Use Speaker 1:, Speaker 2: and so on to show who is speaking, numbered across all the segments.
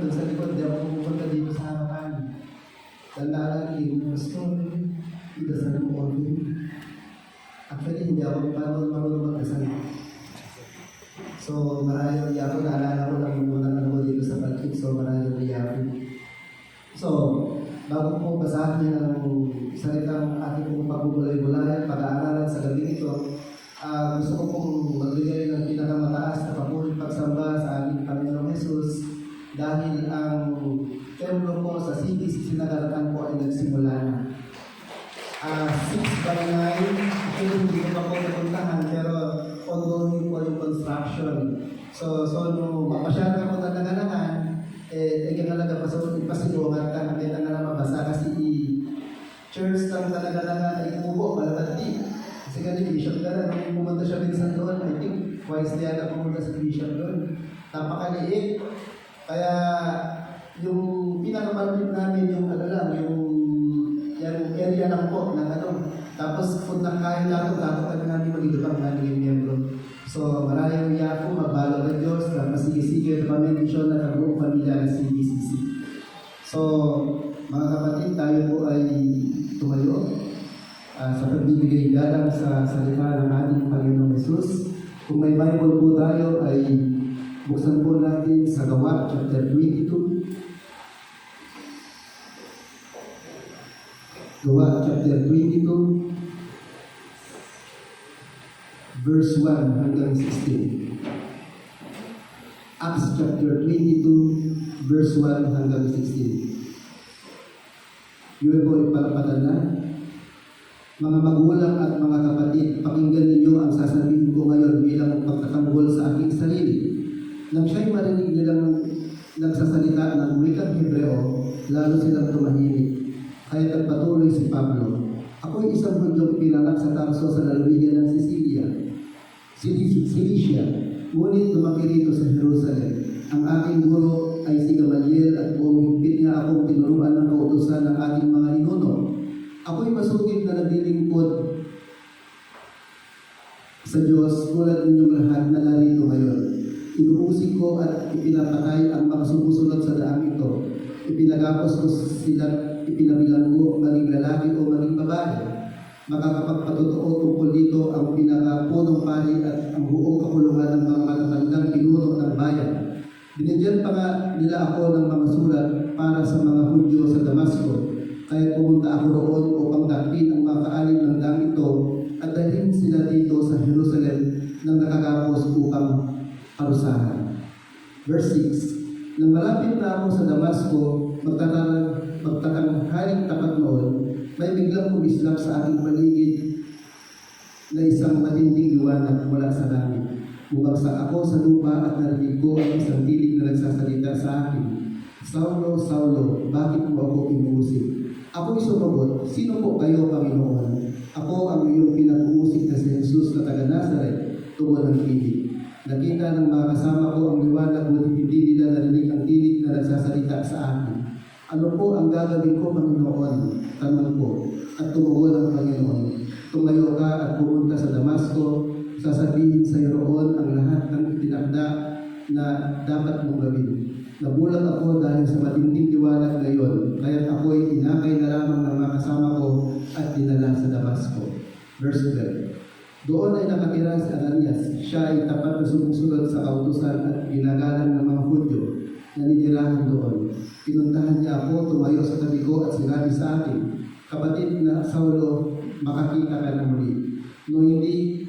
Speaker 1: doon sa likod, di ako pupunta dito sa harapan. Dahil gusto idasal mo all day. Actually, hindi ako marunong magdasal. So, marayong yapo, naalala ko lang yung unang ano dito sa Balkit, so marayong yapo. So, bago po basahin ang salitang ating pong pagbubulay-bulayan, pag-aaralan sa gabi ito, gusto ko pong magbigay ng pinakamataas na papulit pagsamba sa ating Panginoong Jesus dahil ang templo po sa CBC Sinagaratan po ay nagsimula na. 6 by 9, actually hindi ko pa po napuntahan pero ongoing po yung construction. So nung mapasyal ako na nanganangan, ganyan talaga pasilungan ka, hindi na nga mabasa kasi church lang talaga na ay umubo, malapad di. Kasi ganyan, bishop ka na, nung pumunta siya minsan doon, I think twice na yata pumunta sa bishop doon. Napakaliit. Kaya yung pinakamalapit namin yung ano lang, yung area lang po ng ano. Tapos kung nakain natin, dapat kami namin mag-idupang namin yung miyembro. So maraming uya po, magbalo ng Diyos, na masigisige na pamilya na kabuong pamilya ng CBCC. So mga kapatid, tayo po ay tumayo sa pagbibigay galang sa salita ng ating Panginoong Jesus. Kung may Bible po tayo ay buksan po natin sa Gawa, chapter 22. Gawa, chapter 22, verse 1 hanggang 16. Acts chapter 22, verse 1 hanggang 16. Yun po ipalapatan na. Mga magulang at mga kapatid, pakinggan ninyo ang sasabihin ko ngayon bilang pagtatanggol sa aking sarili. Nang siya'y marinig nilang nagsasalita ng wikang Hebreo, lalo silang tumahimik. Kaya nagpatuloy si Pablo. Ako'y isang Hudyong pinanganak sa Tarso sa lalawigan ng Cilicia. Ngunit lumaki rito sa Jerusalem. Ang aking guro ay si Gamaliel at buong higpit niya akong tinuruan ng kautusan ng ating mga ninuno. Ako'y masugid na naglilingkod sa Diyos tulad ninyong lahat na narito ngayon. Inuusig ko at ipinapatay ang mga sumusunod sa daang ito. Ipinagapos ko sila, ipinabilang ko maging lalaki o maging babae. Makakapagpatotoo tungkol dito ang pinakapunong pari at ang buong kapulungan ng mga matatandang pinuno ng bayan. Binigyan pa nga nila ako ng mga sulat para sa mga Hudyo sa Damasco. Kaya pumunta ako roon upang dakpin ang mga kaalib ng dang ito at dalhin sila dito sa Jerusalem nang nakagapos upang parusahan. Verse 6. Nang malapit na ako sa Damasco, magtatanghaling tapat noon, may biglang kumislap sa aking paligid na isang matinding liwanag mula sa langit. Bumagsak ako sa lupa at narinig ko ang isang tinig na nagsasalita sa akin, Saulo, Saulo, bakit mo ako inuusig? Ako'y sumagot, sino po kayo, Panginoon? Ako ang iyong pinag-uusig na si Jesus na taga Nazaret, tugon ng tinig. Nakita ng mga kasama ko ang liwanag, ngunit hindi nila narinig ang tinig na nagsasalita sa akin. Ano po ang gagawin ko, Panginoon? Tanong ko. At tumugon ang Panginoon. Tumayo ka at pumunta sa Damasco, sasabihin sa iyo roon ang lahat ng itinakda na dapat mong gawin. Nabulag ako dahil sa matinding liwanag ngayon, kaya't ako'y inakay na lamang ng mga kasama ko at dinala sa Damasco. Verse 12. Doon ay nakatira si Ananias. Siya ay tapat na sumusunod sa kautusan at ginagalang ng mga Hudyo na nitirahan doon. Pinuntahan niya ako, tumayo sa tabi ko at sinabi sa akin, Kapatid na Saulo, makakita ka na muli. Nung hindi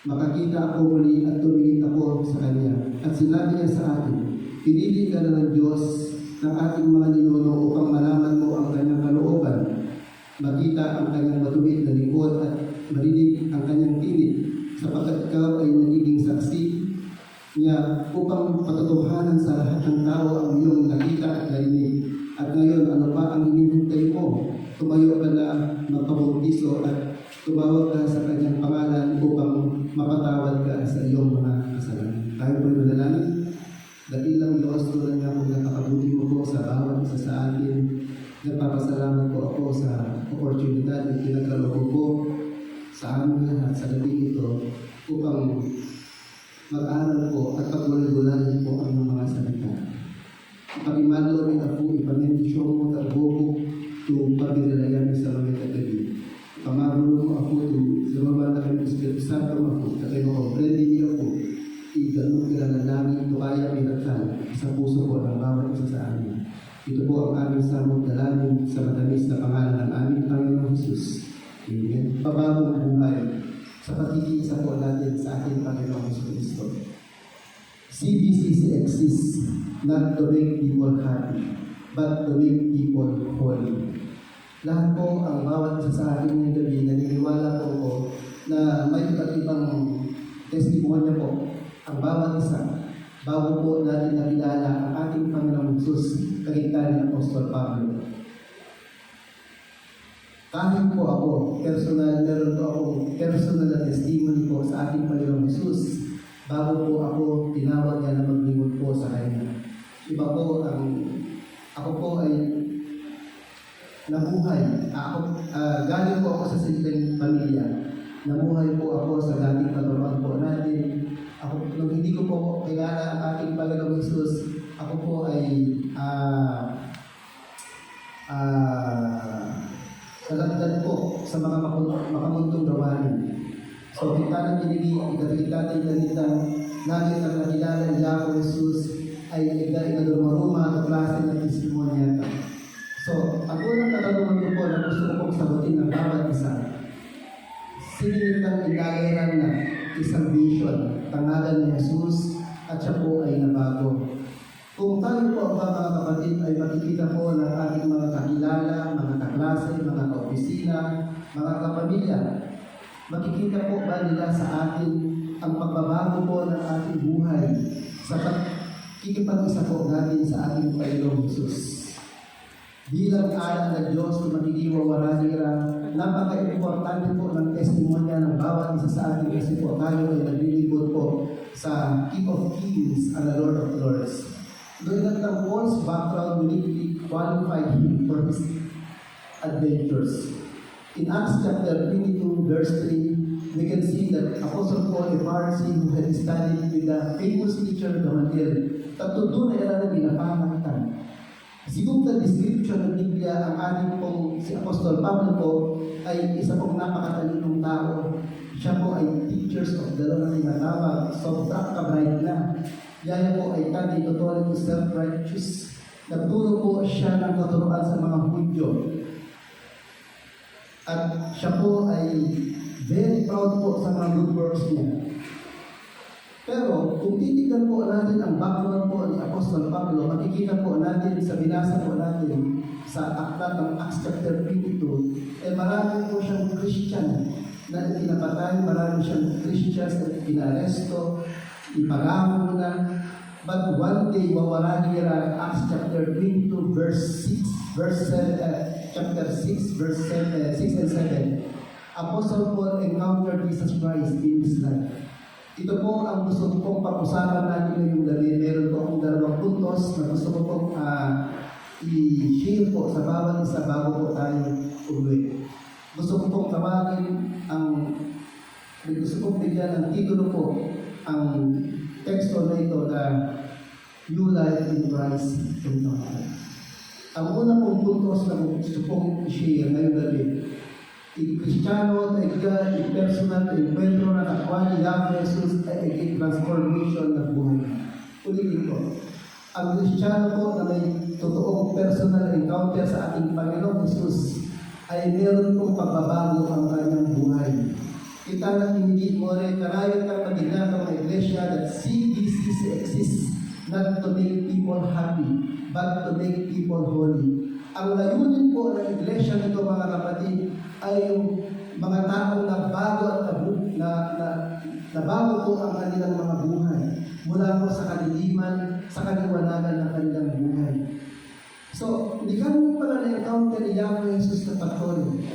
Speaker 1: makakita ako muli at tumingin ako sa kanya. At sinabi niya sa akin, pinili ka na ng Diyos ng ating mga ninuno upang malaman mo ang kanyang kalooban, makita ang kanyang matuwid na lingkod at marinig ang kanyang tinig, sapagkat ikaw ay nagiging saksi niya upang patutuhanan sa lahat ng tao ang iyong nakita at narinig. At ngayon, ano pa ang hinihintay mo? Tumayo ka na magpabautismo at tumawag ka sa kanyang pangalan upang mapatawad ka sa iyong mga kasalanan. Tayo po'y manalangin. Dakilang Diyos, tulad nga kung napakabuti mo po sa bawat isa sa atin. Nagpapasalamat po ako sa oportunidad na pinagkaloob po sa amin lahat sa gabi ito upang mag-aral po at pagbulay-bulayan po ang mga salita. kami malo rin ako ipamendisyon mo tarbobo to pagdirayan sa mga kagabi. Pamarulo mo ako to sa mga kami Espiritu Santo ako, na kayo komprende niyo ako, iganong kilanalangin ito kaya pinagkal sa puso ko ng bawat isa sa amin. Ito po ang aming samot dalangin sa matamis na pangalan ng aming Panginoong Jesus. Amen. Pabagong buhay sa pagkikisa po natin sa ating Panginoong Kristo. CBCC exists not to make people happy, but to make people holy. Lahat po ang bawat isa sa atin ngayong gabi, naniniwala po ko na may iba't ibang testimonya po ang bawat isa bago po natin nakilala ang ating Panginoong Jesus, kagitan ni Apostol Pablo. Kahit po ako, meron po akong personal na testimony po sa ating Panginoong Jesus bago po ako tinawag niya na maglingkod po sa Kanya. Iba po ako po ay nabuhay. Galing po ako sa simpleng pamilya. Nabuhay po ako sa dating katuruan po natin. Nung hindi ko po kilala ang ating Panginoong Jesus, ako po ay nalagdan po sa mga makamuntong gawain. So, kita ng kinilig, kita ng ganitang naging ang nakilala ni Yahweh Jesus ay inaduruma-ruma at klase ng testimonya. So, ang unang katanungan ko po na gusto ko pong sagutin ng bawat isa, sinilitang inalaran na isang vision, pangalan ni Jesus, at siya po ay nabago. Kung tayo po ang mga kapatid ay makikita po ng ating mga kakilala, mga kaklase, mga kaopisina, mga kapamilya, makikita po ba nila sa atin ang pagbabago po ng ating buhay sa pagkikipag-isa po natin sa ating Panginoong Jesus. Bilang anak ng Diyos na magiging-wawaranigra, napaka-importante po ng testimonya ng bawat isa sa atin kasi po tayo ay naglilingkod po sa King of Kings and the Lord of Lords. Doon lang ng Paul's background uniquely qualified him for his adventures. In Acts chapter 22, verse 3, we can see that Apostle Paul, a Pharisee who had studied with the famous teacher Gamaliel, tatlo doon ay alam na pinapamagitan. Siguro na description ng Biblia, ang ating pong si Apostol Pablo po ay isa pong napakatalinong tao. Siya po ay teachers of the law na tinatawag, sobrang kabright na. Yaya po ay tadi totally self-righteous. Nagturo po siya ng katuruan sa mga Hudyo. At siya po ay very proud po sa mga good works niya. Pero kung titignan po natin ang background po ni Apostol Pablo, makikita po natin sa binasa po natin sa aklat ng Acts chapter 22, marami po siyang Christian na pinapatay, marami siyang Christians na pinaresto, ipagamo na. But one day, wawaranira Acts chapter 22, verse 7, chapter 6, verse 6 and 7. Apostle Paul encountered Jesus Christ in his life. Ito po ang gusto ko pong pag-usapan natin ngayong gabi. Meron po akong dalawang puntos na gusto ko pong i-share po sa bawat isa bago po tayo uwi. Gusto ko pong tawagin gusto kong bigyan ng titulo po ang teksto na ito na New Life in Christ in God. Ang una pong puntos na gusto kong i-share ngayong gabi, Kristyano, taiga, personal, encuentro na takwa ni Yahweh Jesus ay transformation ng buhay. Ulitin ko, ang Kristyano po na may totoong personal encounter sa ating Panginoong Jesus ay meron pong pagbabago ang kanyang buhay. Kita na hindi mo rin karayot ng maginatang na iglesia that CBCC exists not to make people happy, but to make people holy. Ang layunin po ng iglesia nito mga kapatid ay yung mga taong nabago at nabago po ang kanilang mga buhay mula po sa kadiliman, sa kaliwanagan ng kanilang buhay. So, hindi kami pala na-encounter ni Yahweh Jesus na patuloy.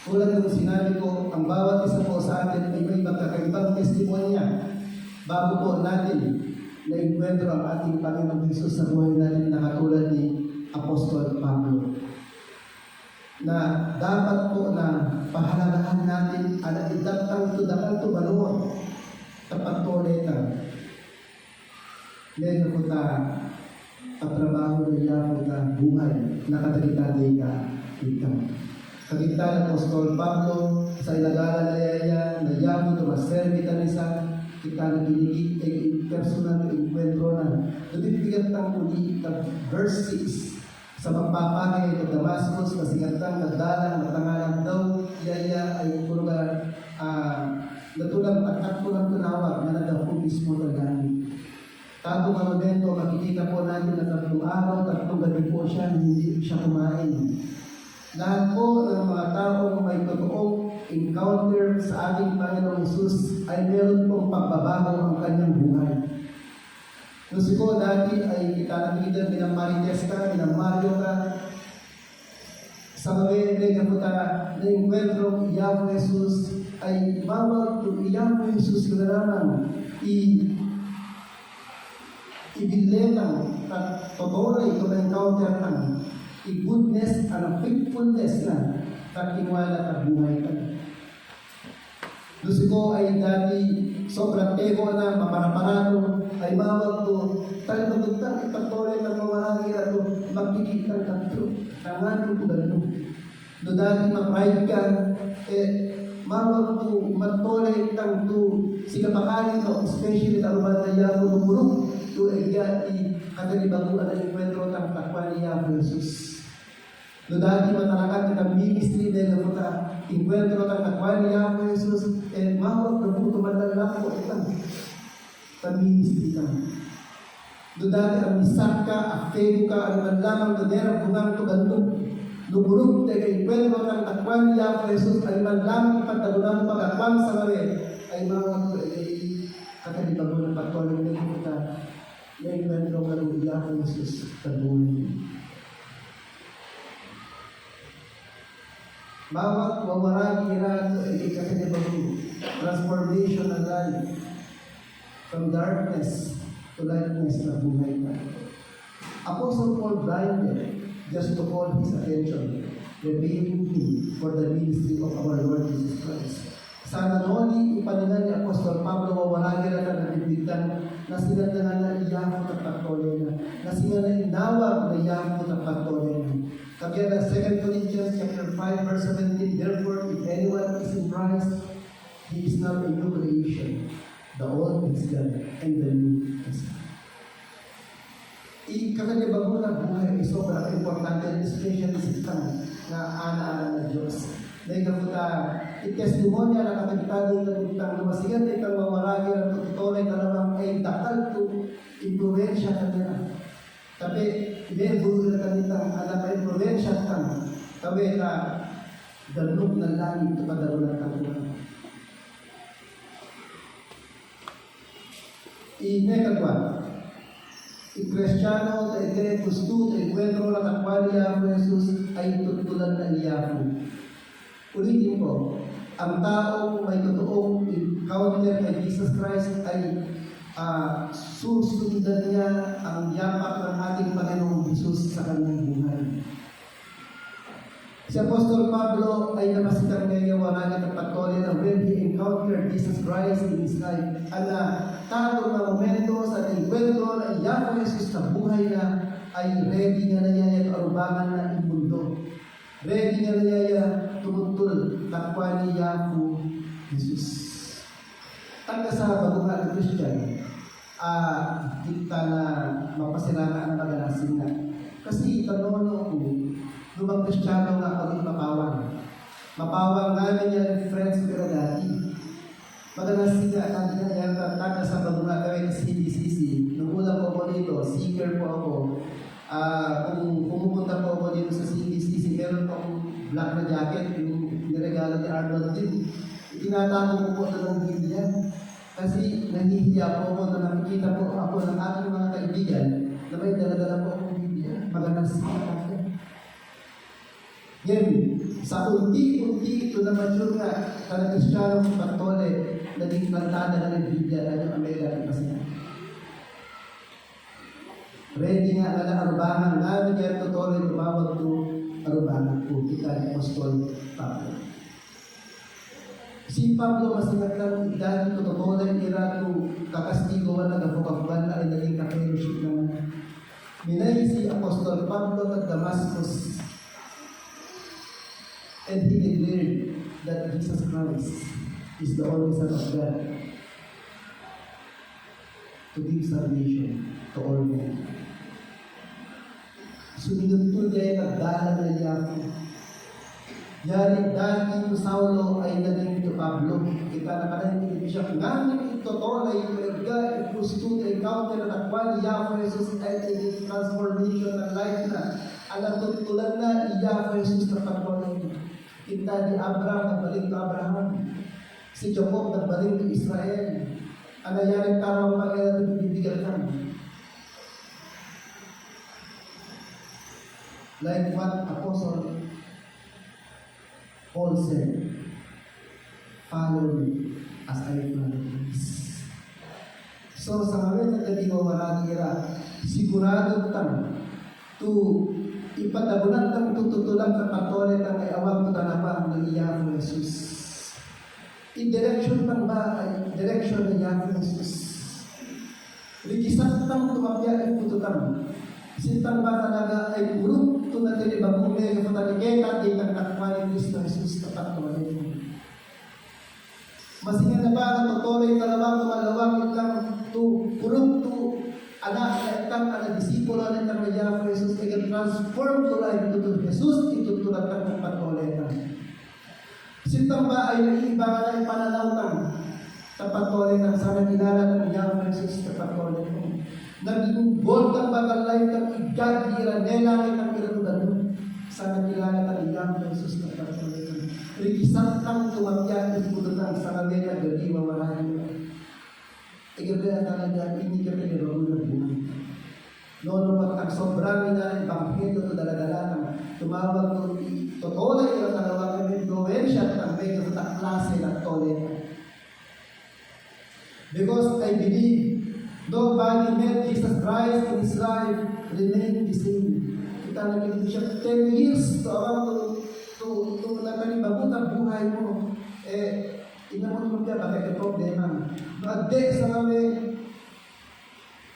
Speaker 1: Tulad ng sinabi ko, ang bawat isa po sa atin ay may magkakaibang testimonya bago po natin na-encuentro ang ating Panginoong Jesus sa buhay natin na katulad ni Apostol Pablo. Na dapat po na pahalagahan natin ang idatang tudaan to balon tapat to leta. Ngayon po ta patrabaho na na buhay na katagitaday ka ikang. Kagita ng Apostol Pablo sa ilagala na yaya na yaman to maserbi ka nisa kita na binigit ay personal na enkwentro na nabibigyan ng uli ng verse 6 sa magpapagay ng Damascus masigatang nagdalang matangalan daw yaya ay kurga natulang at tulang tunawag na nagdako mismo na gamit. Tago ka momento, makikita po natin na 3 araw, 3 gabi po siya, hindi siya kumain. Lahat po ng mga taong may totoong encounter sa ating Panginoong Jesus ay meron pong pagbabago ang kanyang buhay. Kasi po dati ay kita nakikita bilang Marites ka, bilang Mario ka, sa mga nagkaputa na enkwentro Iyamo Jesus ay bawal to Iyamo Jesus na naman ibilenang at totoo ito na encounter ang i-goodness at faithfulness na kakiwala at buhay ka. Gusto ko ay dati sobrang ego na maparaparado ay bawal to tayo magutang ipatuloy ng mga hangin at makikita ng truth. Tangan ko ganun. No dati ma-pride ka, bawal to matuloy ng to sigapakanin ko, especially sa ruban na Iyamo lumurong to egati katalibaguan ang enkwentro ng takwa ni Iyamo Jesus. No dati matalakan ng ministry dahil na enkwentro ng takwa ni Iyamo Jesus mawag na buto madala ko itang ministry ka. No dati ang misak ka, aktibo ka, ang manlamang na derang bungang to gandong lumurog tayo kay enkwentro ng takwa ni Iyamo Jesus ay manlamang ipagtagunan pag-akwang sa marin ay mawag to katalibaguan ng pagtuloy na kita na enkwentro ng Iyamo Jesus tagunin. Bawat wawarang irato ay ikakanibago transformation ng life from darkness to lightness na buhay ka. Apostle Paul blinded just to call his attention, revealing him for the ministry of our Lord Jesus Christ. Sana noni ipaningan ni Apostol Pablo wawarang irato na nabibigyan na sinadala na Iyamo at pagtuloy na sinadala na inawag na Iyamo at pagtuloy na. Kaya na 2 Corinthians chapter 5 verse 17, therefore, if anyone is in Christ, he is now a new creation. The old is gone, and the new is come. Ikakalibago na buhay ay sobrang importante, especially sa itang na ana-ana na Diyos. Dahil kaputa, itestimonya na katagitado ng itang lumasigan, itang mamaragi ng tututoy na naman ay dakal to influensya ka nila. Tapi, ibebuli na kanitang alam ay influensya ka. Kami na dalog ng langit ito padalo ng kapunan. Inekatwa, i-Kristyano na ite gusto na ikwentro na takwa ni Iyamo Jesus ay tutulan ng Iyamo. Ulitin ko, ang taong may totoong encounter kay Jesus Christ ay susundan niya ang yapak ng ating Panginoong Jesus sa kanyang buhay. Si Apostol Pablo ay napasitan ngayon warangan ng patuloy na when he encountered Jesus Christ in his life. Ala, tato na momento sa enkwentro na Iyamo Jesus sa buhay na ay ready nga na niya yung arubangan na imundo. Ready nga na niya tumutul takwa ni Iyamo Jesus. Ang kasama ng mga Christian, kita na mapasiraan ang pagalasin na. Kasi tanong ko, lumang Kristiyano nga pag mapawang. Mapawang nga niya friends pero dati. Pagalasin nga, tanda sa pagmula kami sa CDCC. Nung una po ako dito, seeker po ako. Kung pumupunta po ako dito sa CDCC, meron po akong black na jacket, yung niregalo ni Arnold din. Itinatago ko po ito ng Biblia. Kasi nahihiya po ako na nakikita po ako ng aking mga kaibigan na may daladala po akong Biblia. Magandang siya. Yan, sa unti-unti ito na mature nga sa Kristiyano Patole, naging kantada na ng Biblia na yung Amerika kasi. Ready nga na arubangan namin yan totoo lumawag to arubangan po kita ni Apostol Pablo. Si Pablo masingat lang dahil totoo na ira to kakastigo na nagkapukabuan na ay naging ka-fellowship naman. Minay si Apostol Pablo at Damascus, and he declared that Jesus Christ is the only Son of God to give salvation to all men. Suminod to niya yung nagdala na Yahweh. Yari dati yung Saulo ay naging ito Pablo. Kita na kanang hindi siya ngamin ito tolay perga gusto na encounter at kwali Yahweh Jesus ay transformation ng life na alam tutulan na Yahweh Jesus na pagpapalay. Kita ni Abraham nagbalik ka Abraham. Si Jacob nagbalik ka Israel. Ang nangyari karang pagkaya bibigyan ka. Like what Apostle Paul said, follow me as I follow Christ. So sa ngayon na naging sigurado kang to ipadabunan kang tututulang sa patuloy kang ay awang tutanapang ng Yahweh Jesus. In direction ng ba ay direction ng Yahweh Jesus. Rikisan tang tumapya ay pututang. Sintang ba talaga ay purot ito na tinibagume ng pataliketa di kang nakwaling Kristo Jesus na patuloy mo. Masingan na ba ang tutuloy talawang tumalawang itang purot to anak na itang disipulo na itang Yahweh Jesus ay transform to life to Jesus itutulat ng patuloy na. Sintang ba ay naiiba na ipananaw ng patuloy ng sana kilala ng Yahweh Jesus na patuloy mo. Naging bold ang bagal life ng igagira nela ng iratudan sa nakilala ng Yahweh Jesus na patuloy. Rikisan kang tumapya at pututan sa kanila gadi mawarahin. Igabaya talaga ini kami ni Bago ng buhay. Noon pag sobrang na ibanghedo to daladala ng tumawag ko totoo na yung kalawa ng influensya at ang may klase ng tolera. Because I believe nobody met Jesus Christ in His life remained the same. Kita naging siya 10 years to nakalibagot ang buhay mo. Ina mo naman kaya bakit yung problema. Maagde sa kami,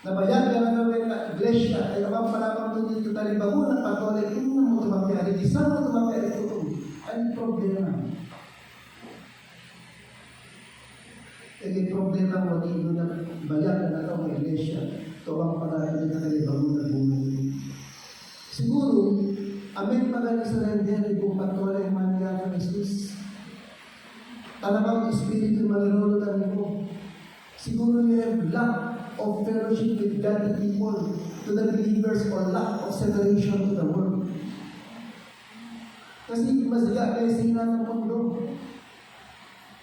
Speaker 1: nabayag ka na kami na iglesia, ay awang palamang ito dito talibagot ang patuloy. Ina mo tumapyari, isa mo tumapyari ito. Ang problema. Yung problema mo, hindi mo na bayag na ito ang iglesia. Ito ang palamang ito talibagot ang buhay. Siguro, amin magaling sa render, kung patuloy ang mangyari ng Jesus. Talagang Espiritu manirulutan mo. Siguro you have lack of fellowship with godly people to the believers or lack of separation to the world. Kasi masiga kayo sa hina ng mundo.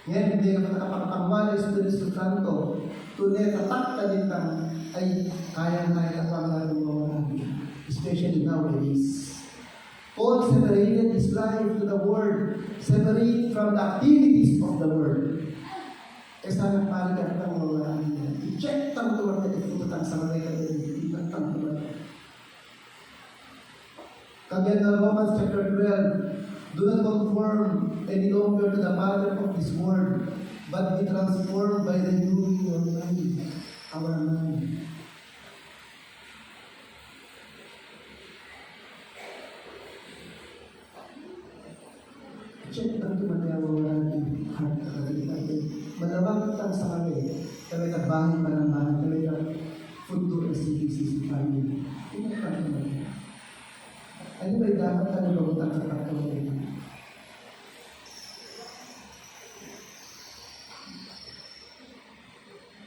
Speaker 1: Ngayon, hindi ka nakapagpangwala sa Espiritu Santo. Tunay katak ka din ay kaya-kaya ka pang lalong mawaragi. Especially nowadays. Paul separated his life to the world, separate from the activities of the world. Kaya nagpaligan ng mga i-check tang tuwan na iputang sa mga kaibigan tang tuwan. Kaya na Romans chapter 12, do not conform any longer to the pattern of this world, but be transformed by the renewing of our mind. Check ang tumatayawaran ng heart na kalimutan. Malawag lang sa kami. Kami nagbahay pa ng bahay. Kami nag-food to SCPC family. Pinagpapag naman. Ano ba'y dapat tayo bagutan sa pagkakas?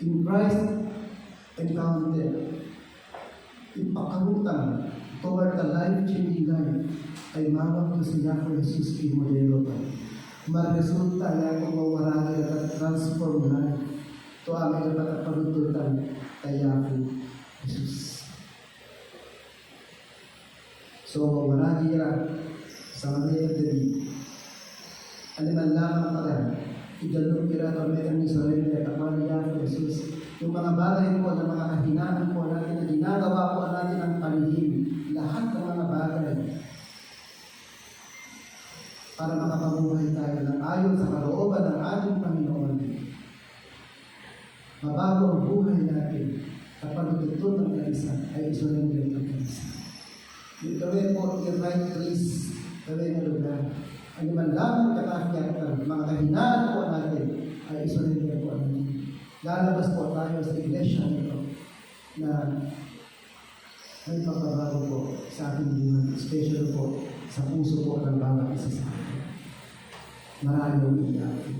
Speaker 1: In Christ encounter, ipakarutan toward the life-changing life ay mawag ko si Yahweh Jesus yung modelo ka. Maresulta niya kung mawaragi at transform life. Ito aming pagkaparututan kay Yahweh Jesus. So, mawaragi niya sa mga dali. Ano man lamang pala, igalong kira kami kami sa rin at akman ni Yahweh Jesus. Yung mga bagay po, ng mga kahinaan po natin na ginagawa po natin ang palihim. Lahat ng mga bagay para makapabuhay tayo ng ayon sa kalooban ng ating Panginoon. Mabago ang buhay natin At pagtutun ng kaisa ay isurrender ng kaisa. Ito rin po, i-right place, ito rin ang lugar. Ang naman lamang kakakyatan, mga kahinaan po natin, ay isurrender po natin. Lalabas po tayo sa iglesia nito na may pagbabago po sa ating buhay, especially po sa puso po ng bawat isa sa atin. Maraming iyakin,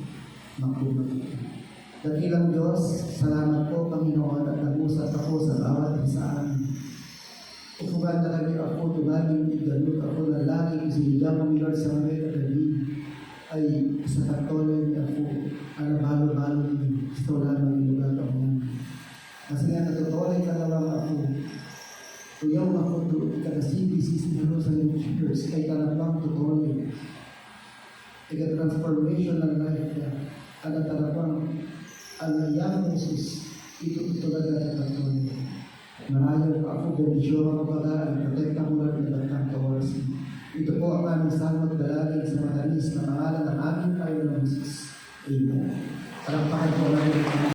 Speaker 1: magpumagin. Dakilang Diyos, salamat po Panginoon at nag-usap ako sa bawat isa amin. Upugan na kami ako, tumaling iganot ako na lagi isinigyan mo Lord sa mga kagabi ay sa katolik ni ako, balo-balo ni gusto lamang ilugat ako namin. Kasi nga nagkatolik ka naman ako, tuyaw ako doon ka na CBC Jerusalem Church kay talapang tutolik. Transformation ng life niya, ang talapang ang nayang Jesus, ito talaga sa katolik. Marayo pa ako, bendisyon ako pag-aaral, protekta mo lang ng batang kawarsi. Ito po ang aming salmot dalagin sa matalis na pangalan ng aming Panginoon Jesus. Amen. Parampakan po namin